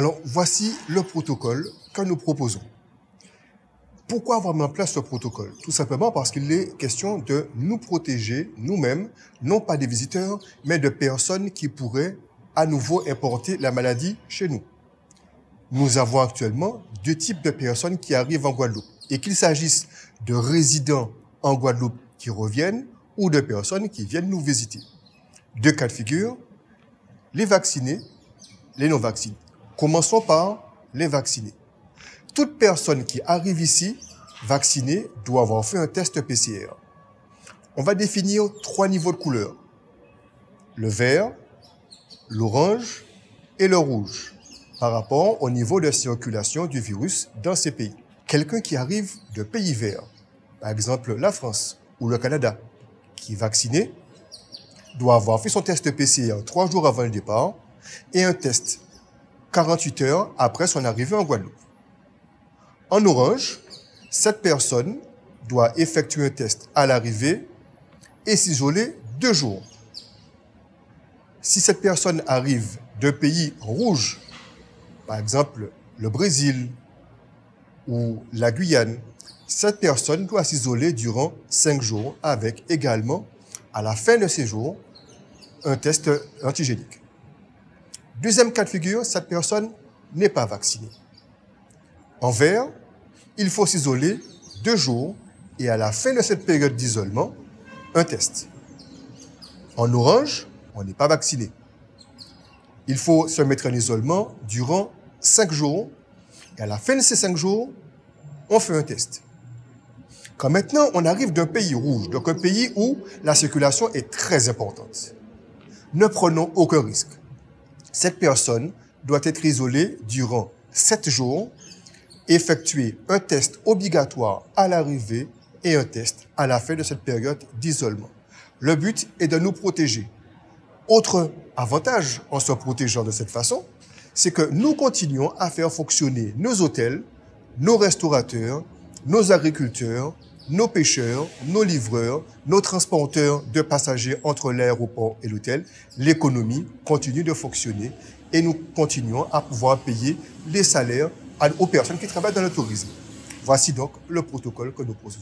Alors, voici le protocole que nous proposons. Pourquoi avoir mis en place ce protocole? Tout simplement parce qu'il est question de nous protéger nous-mêmes, non pas des visiteurs, mais de personnes qui pourraient à nouveau importer la maladie chez nous. Nous avons actuellement deux types de personnes qui arrivent en Guadeloupe. Et qu'il s'agisse de résidents en Guadeloupe qui reviennent ou de personnes qui viennent nous visiter. Deux cas de figure, les vaccinés, les non-vaccinés. Commençons par les vaccinés. Toute personne qui arrive ici, vaccinée, doit avoir fait un test PCR. On va définir 3 niveaux de couleur. Le vert, l'orange et le rouge, par rapport au niveau de circulation du virus dans ces pays. Quelqu'un qui arrive de pays verts, par exemple la France ou le Canada, qui est vacciné, doit avoir fait son test PCR 3 jours avant le départ et un test 48 heures après son arrivée en Guadeloupe. En orange, cette personne doit effectuer un test à l'arrivée et s'isoler 2 jours. Si cette personne arrive de pays rouges, par exemple le Brésil ou la Guyane, cette personne doit s'isoler durant 5 jours avec également, à la fin de ces jours, un test antigénique. Deuxième cas de figure, cette personne n'est pas vaccinée. En vert, il faut s'isoler 2 jours et à la fin de cette période d'isolement, un test. En orange, on n'est pas vacciné. Il faut se mettre en isolement durant 5 jours et à la fin de ces 5 jours, on fait un test. Quand maintenant on arrive d'un pays rouge, donc un pays où la circulation est très importante, ne prenons aucun risque. Cette personne doit être isolée durant 7 jours, effectuer un test obligatoire à l'arrivée et un test à la fin de cette période d'isolement. Le but est de nous protéger. Autre avantage en se protégeant de cette façon, c'est que nous continuons à faire fonctionner nos hôtels, nos restaurateurs, nos agriculteurs, nos pêcheurs, nos livreurs, nos transporteurs de passagers entre l'aéroport et l'hôtel. L'économie continue de fonctionner et nous continuons à pouvoir payer les salaires aux personnes qui travaillent dans le tourisme. Voici donc le protocole que nous proposons.